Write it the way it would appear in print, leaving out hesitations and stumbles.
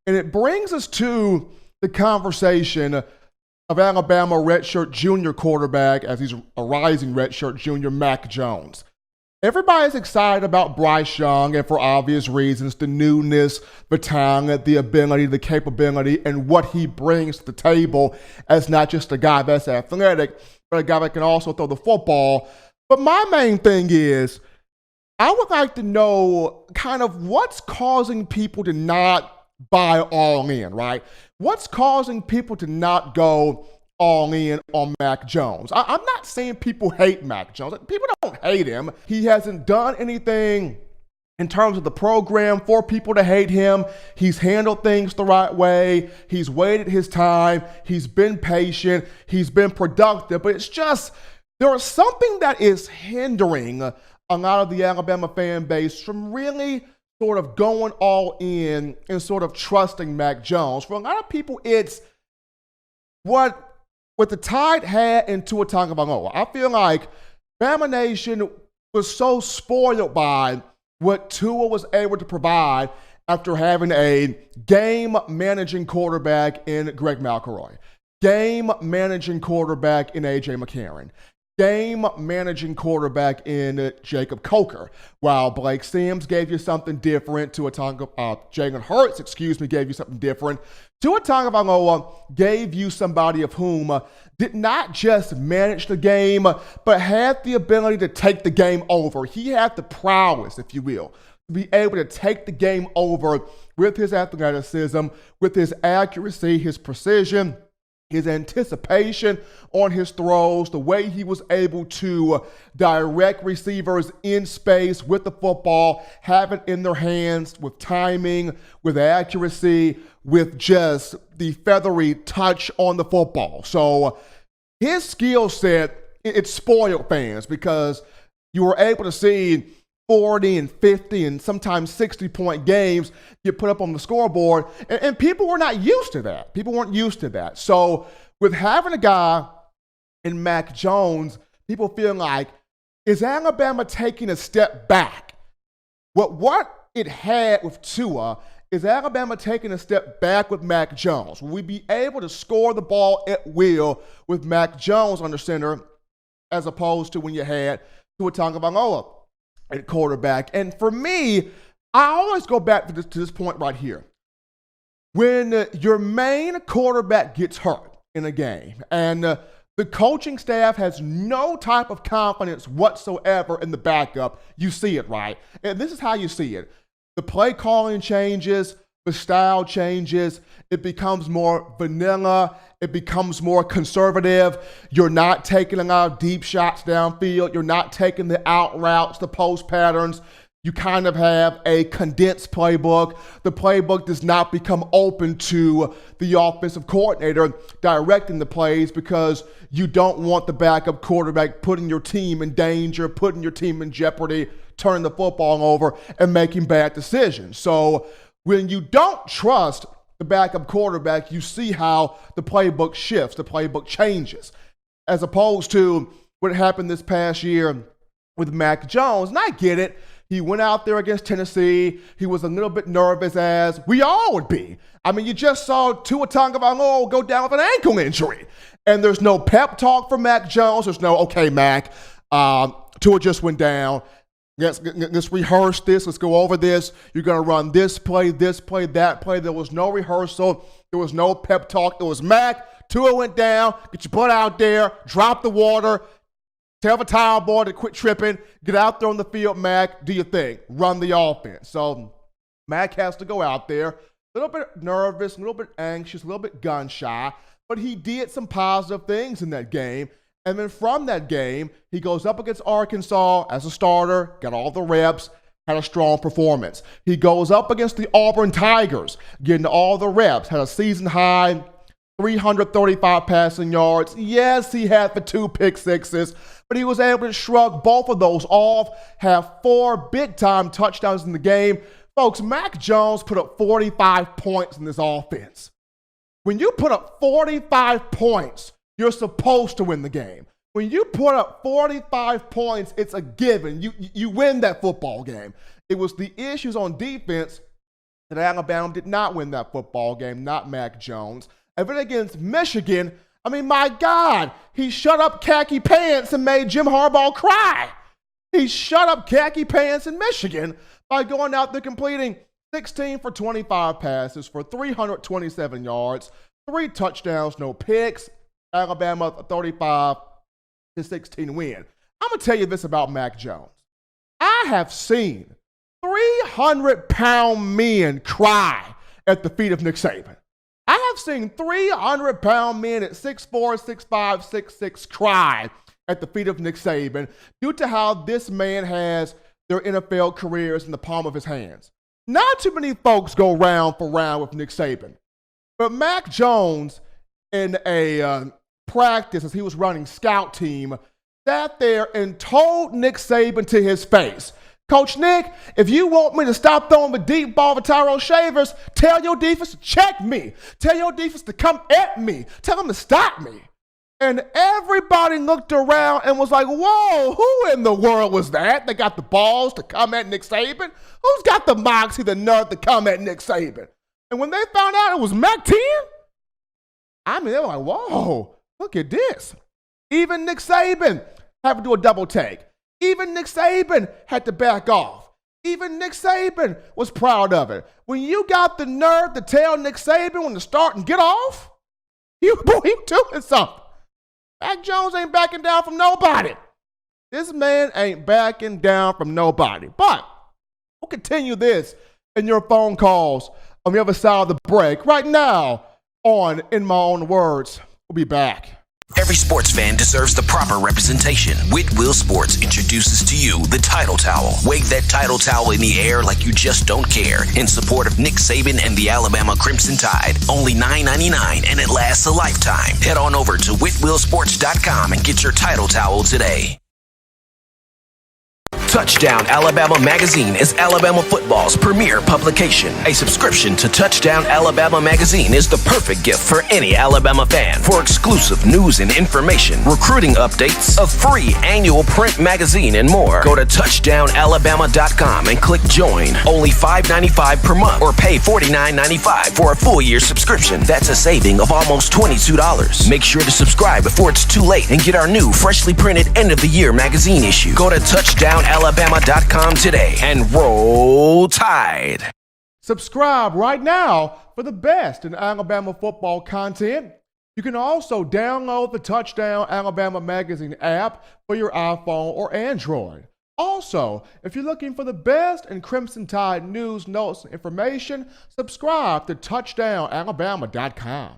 And it brings us to the conversation of Alabama redshirt junior quarterback, as he's a rising redshirt junior, Mac Jones. Everybody's excited about Bryce Young, and for obvious reasons, the newness, the talent, the ability, the capability, and what he brings to the table as not just a guy that's athletic, but a guy that can also throw the football. But my main thing is, I would like to know kind of what's causing people to not buy all in, right? What's causing people to not go all in on Mac Jones? I'm not saying people hate Mac Jones. People don't hate him. He hasn't done anything in terms of the program for people to hate him. He's handled things the right way. He's waited his time. He's been patient. He's been productive. But it's just, there is something that is hindering a lot of the Alabama fan base from really sort of going all in and sort of trusting Mac Jones. For a lot of people, it's what the Tide had in Tua Tagovailoa. I feel like Bama Nation was so spoiled by what Tua was able to provide after having a game-managing quarterback in Greg McElroy, game-managing quarterback in A.J. McCarron, game-managing quarterback in Jacob Coker. While Blake Sims gave you something different, Jalen Hurts, gave you something different. Tua Tagovailoa gave you somebody of whom did not just manage the game, but had the ability to take the game over. He had the prowess, if you will, to be able to take the game over with his athleticism, with his accuracy, his precision, his anticipation on his throws, the way he was able to direct receivers in space with the football, have it in their hands with timing, with accuracy, with just the feathery touch on the football. So his skill set, it spoiled fans because you were able to see 40 and 50 and sometimes 60-point games get put up on the scoreboard, and people were not used to that. People weren't used to that. So with having a guy in Mac Jones, people feel like, is Alabama taking a step back? What it had with Tua, is Alabama taking a step back with Mac Jones? Will we be able to score the ball at will with Mac Jones under center as opposed to when you had Tua Tagovailoa at quarterback? And for me, I always go back to this point right here. When your main quarterback gets hurt in a game and the coaching staff has no type of confidence whatsoever in the backup, you see it, right? And this is how you see it. The play calling changes, the style changes, it becomes more vanilla, it becomes more conservative. You're not taking a lot of deep shots downfield, you're not taking the out routes, the post patterns. You kind of have a condensed playbook. The playbook does not become open to the offensive coordinator directing the plays because you don't want the backup quarterback putting your team in danger, putting your team in jeopardy, turning the football over, and making bad decisions. So when you don't trust the backup quarterback, you see how the playbook shifts, the playbook changes, as opposed to what happened this past year with Mac Jones. And I get it. He went out there against Tennessee. He was a little bit nervous, as we all would be. I mean, you just saw Tua Tagovailoa go down with an ankle injury. And there's no pep talk for Mac Jones. There's no, okay, Mac, Tua just went down. Let's rehearse this. Let's go over this. You're going to run this play, that play. There was no rehearsal. There was no pep talk. It was Mac, Tua went down. Get your butt out there. Drop the water. Tell the towel boy to quit tripping. Get out there on the field, Mac. Do your thing. Run the offense. So Mac has to go out there. A little bit nervous, a little bit anxious, a little bit gun shy. But he did some positive things in that game. And then from that game, he goes up against Arkansas as a starter, got all the reps, had a strong performance. He goes up against the Auburn Tigers, getting all the reps, had a season high 335 passing yards. Yes, he had the 2 pick sixes, but he was able to shrug both of those off, have 4 big-time touchdowns in the game. Folks, Mac Jones put up 45 points in this offense. When you put up 45 points, you're supposed to win the game. When you put up 45 points, it's a given. You win that football game. It was the issues on defense that Alabama did not win that football game, not Mac Jones. And then against Michigan, I mean, my God, he shut up khaki pants and made Jim Harbaugh cry. He shut up khaki pants in Michigan by going out there completing 16 for 25 passes for 327 yards, 3 touchdowns, no picks. Alabama 35-16 win. I'm going to tell you this about Mac Jones. I have seen 300-pound men cry at the feet of Nick Saban. I have seen 300-pound men at 6'4", 6'5", 6'6" cry at the feet of Nick Saban due to how this man has their NFL careers in the palm of his hands. Not too many folks go round for round with Nick Saban. But Mac Jones, in a practice as he was running scout team, sat there and told Nick Saban to his face, Coach Nick, if you want me to stop throwing the deep ball to Tyrell Shavers, tell your defense to check me. Tell your defense to come at me. Tell them to stop me. And everybody looked around and was like, whoa, who in the world was that? They got the balls to come at Nick Saban? Who's got the moxie, the nerve to come at Nick Saban? And when they found out it was Mac 10, I mean, they were like, whoa, look at this. Even Nick Saban had to do a double take. Even Nick Saban had to back off. Even Nick Saban was proud of it. When you got the nerve to tell Nick Saban when to start and get off, you doing something. Mac Jones ain't backing down from nobody. This man ain't backing down from nobody. But we'll continue this in your phone calls on the other side of the break. Right now on In My Own Words, we'll be back. Every sports fan deserves the proper representation. Whitwell Sports introduces to you the Title Towel. Wave that Title Towel in the air like you just don't care. In support of Nick Saban and the Alabama Crimson Tide. Only $9.99 and it lasts a lifetime. Head on over to whitwellsports.com and get your Title Towel today. Touchdown Alabama Magazine is Alabama football's premier publication. A subscription to Touchdown Alabama Magazine is the perfect gift for any Alabama fan. For exclusive news and information, recruiting updates, a free annual print magazine, and more, go to touchdownalabama.com and click join. Only $5.95 per month or pay $49.95 for a full year subscription. That's a saving of almost $22. Make sure to subscribe before it's too late and get our new freshly printed end of the year magazine issue. Go to touchdownalabama.com today and roll Tide. Subscribe right now for the best in Alabama football content. You can also download the Touchdown Alabama Magazine app for your iPhone or Android. Also, if you're looking for the best in Crimson Tide news, notes, and information, subscribe to touchdownalabama.com.